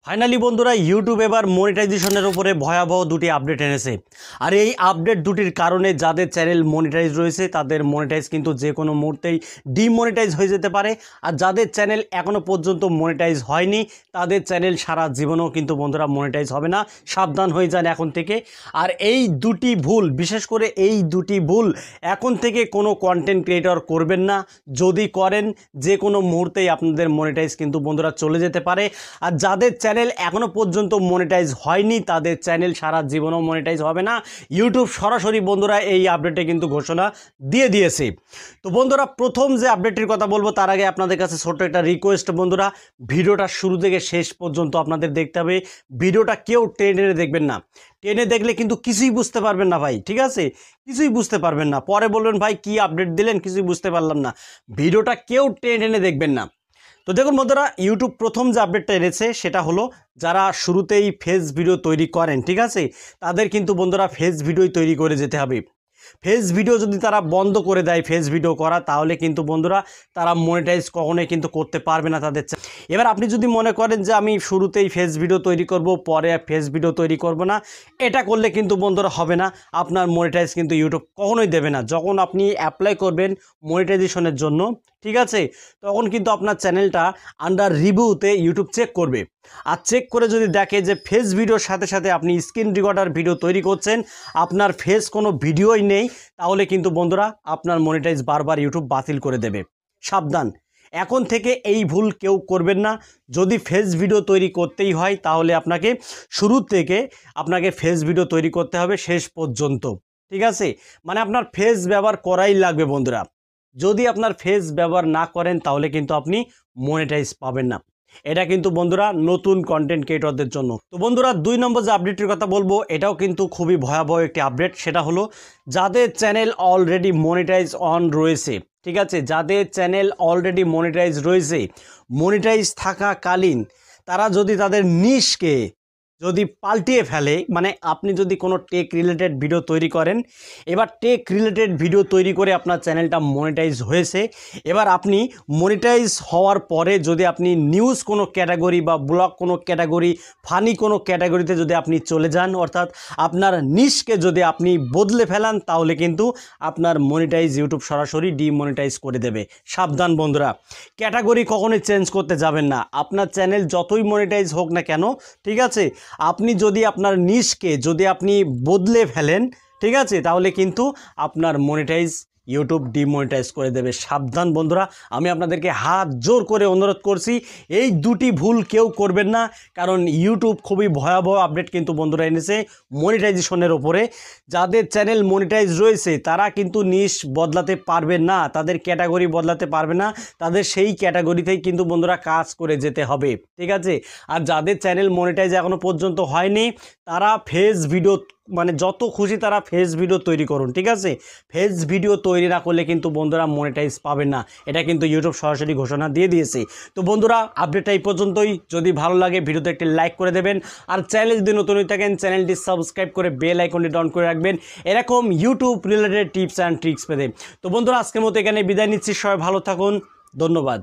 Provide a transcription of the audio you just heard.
Finally বন্ধুরা YouTube এবার মনিটাইজেশনের উপরে ভয়াবহ দুটি আপডেট এনেছে। আর এই আপডেট দুটির কারণে যাদের চ্যানেল মনিটাইজ রয়েছে তাদের মনিটাইজ কিন্তু যে কোনো মুহূর্তেই ডিমনিটাইজ হয়ে যেতে পারে। আর যাদের চ্যানেল এখনও পর্যন্ত মনিটাইজ হয়নি তাদের চ্যানেল সারা জীবনেও কিন্তু বন্ধুরা মনিটাইজ হবে না, সাবধান হয়ে যান এখন থেকে। আর এই দুটি ভুল, বিশেষ করে এই দুটি ভুল এখন থেকে কোনো কন্টেন্ট ক্রিয়েটর করবেন না। যদি করেন যে কোনো মুহূর্তেই আপনাদের মনিটাইজ কিন্তু বন্ধুরা চলে যেতে পারে। আর যাদের চ্যানেল এখনও পর্যন্ত মনিটাইজ হয়নি তাদের চ্যানেল সারা জীবনও মনিটাইজ হবে না। ইউটিউব সরাসরি বন্ধুরা এই আপডেটে কিন্তু ঘোষণা দিয়ে দিয়েছে। তো বন্ধুরা প্রথম যে আপডেটটির কথা বলবো তার আগে আপনাদের কাছে ছোট্ট একটা রিকোয়েস্ট, বন্ধুরা ভিডিওটা শুরু থেকে শেষ পর্যন্ত আপনাদের দেখতে হবে। ভিডিওটা কেউ টেনে দেখবেন না, টেনে দেখলে কিন্তু কিছুই বুঝতে পারবেন না ভাই, ঠিক আছে? কিছুই বুঝতে পারবেন না, পরে বলবেন ভাই কি আপডেট দিলেন কিছুই বুঝতে পারলাম না। ভিডিওটা কেউ টেনে দেখবেন না। তো দেখুন বন্ধুরা, ইউটিউব প্রথম যে আপডেটটা এনেছে সেটা হলো যারা শুরুতেই ফেস ভিডিও তৈরি করেন, ঠিক আছে, তাদের কিন্তু বন্ধুরা ফেস ভিডিওই তৈরি করে যেতে হবে। ফেস ভিডিও যদি তারা বন্ধ করে দেয় ফেস ভিডিও করা, তাহলে কিন্তু বন্ধুরা তারা মনিটাইজ কখনোই কিন্তু করতে পারবে না তাদের। এবার আপনি যদি মনে করেন যে আমি শুরুতেই ফেস ভিডিও তৈরি করব পরে ফেস ভিডিও তৈরি করব না, এটা করলে কিন্তু বন্ধুরা হবে না। আপনার মনিটাইজ কিন্তু ইউটিউব কখনোই দেবে না। যখন আপনি অ্যাপ্লাই করবেন মনিটাইজেশনের জন্য, ঠিক আছে, তখন কিন্তু আপনার চ্যানেলটা আন্ডার রিভিউতে ইউটিউব চেক করবে। আর চেক করে যদি দেখে যে ফেস ভিডিওর সাথে সাথে আপনি স্ক্রিন রেকর্ডার ভিডিও তৈরি করছেন, আপনার ফেস কোনো ভিডিওই নেই, তাহলে কিন্তু বন্ধুরা আপনার মনিটাইজ বারবার ইউটিউব বাতিল করে দেবে। সাবধান, এখন থেকে এই ভুল কেউ করবেন না। যদি ফেস ভিডিও তৈরি করতেই হয় তাহলে আপনাকে শুরু থেকে আপনাকে ফেস ভিডিও তৈরি করতে হবে শেষ পর্যন্ত, ঠিক আছে? মানে আপনার ফেস ব্যবহার করাই লাগবে বন্ধুরা। যদি আপনার ফেস ব্যবহার না করেন তাহলে কিন্তু আপনি মনিটাইজ পাবেন না। এটা কিন্তু বন্ধুরা নতুন কন্টেন্ট ক্রিয়েটরদের জন্য। তো বন্ধুরা 2 নম্বর যে আপডেটের কথা বলবো এটাও কিন্তু খুবই ভয়াবহ একটি আপডেট। সেটা হলো যাদের চ্যানেল অলরেডি মনিটাইজ অন রয়েছে, ঠিক আছে, যাদের চ্যানেল অলরেডি মনিটাইজ রয়েছে, মনিটাইজ থাকাকালীন তারা যদি তাদের নিশকে যদি পাল্টিয়ে ফেলে, মানে আপনি যদি কোনো টেক রিলেটেড ভিডিও তৈরি করেন, এবার টেক রিলেটেড ভিডিও তৈরি করে আপনার চ্যানেলটা মনিটাইজ হয়েছে, এবার আপনি মনিটাইজ হওয়ার পরে যদি আপনি নিউজ কোনো ক্যাটাগরি বা ব্লগ কোনো ক্যাটাগরি, ফানি কোনো ক্যাটাগরিতে যদি আপনি চলে যান, অর্থাৎ আপনার নিশকে যদি আপনি বদলে ফেলান, তাহলে কিন্তু আপনার মনিটাইজ ইউটিউব সরাসরি ডিমনিটাইজ করে দেবে। সাবধান বন্ধুরা, ক্যাটাগরি কখনোই চেঞ্জ করতে যাবেন না। আপনার চ্যানেল যতই মনিটাইজ হোক না কেন, ঠিক আছে, আপনি যদি আপনার নিশকে যদি আপনি বদলে ফেলেন, ঠিক আছে, তাহলে কিন্তু আপনার মনিটাইজ ইউটিউব ডিমনিটাইজ করে দেবে। সাবধান বন্ধুরা, আমি আপনাদেরকে হাত জোর করে অনুরোধ করছি এই দুটি ভুল কেউ করবেন না। কারণ ইউটিউব খুবই ভয়াবহ আপডেট কিন্তু বন্ধুরা এনেছে মনিটাইজেশনের ওপরে। যাদের চ্যানেল মনিটাইজ রয়েছে তারা কিন্তু নিশ বদলাতে পারবে না, তাদের ক্যাটাগরি বদলাতে পারবে না, তাদের সেই ক্যাটাগরিতেই কিন্তু বন্ধুরা কাজ করে যেতে হবে, ঠিক আছে? আর যাদের চ্যানেল মনিটাইজ এখনও পর্যন্ত হয়নি তারা ফেস ভিডিও, মানে যত খুশি তারা ফেস ভিডিও তৈরি করুন, ঠিক আছে? ফেস ভিডিও তৈরি না করলে কিন্তু বন্ধুরা মনিটাইজ পাবেন না, এটা কিন্তু ইউটিউব সরাসরি ঘোষণা দিয়ে দিয়েছে। তো বন্ধুরা আপডেটটা এই পর্যন্তই। যদি ভালো লাগে ভিডিওতে একটি লাইক করে দেবেন, আর চ্যানেল যদি নতুন হয়ে থাকেন চ্যানেলটি সাবস্ক্রাইব করে বেল আইকনটি অন করে রাখবেন এরকম YouTube related tips and tricks পেতে। তো বন্ধুরা আজকের মতো এখানে বিদায় নিচ্ছি, সবাই ভালো থাকুন, ধন্যবাদ।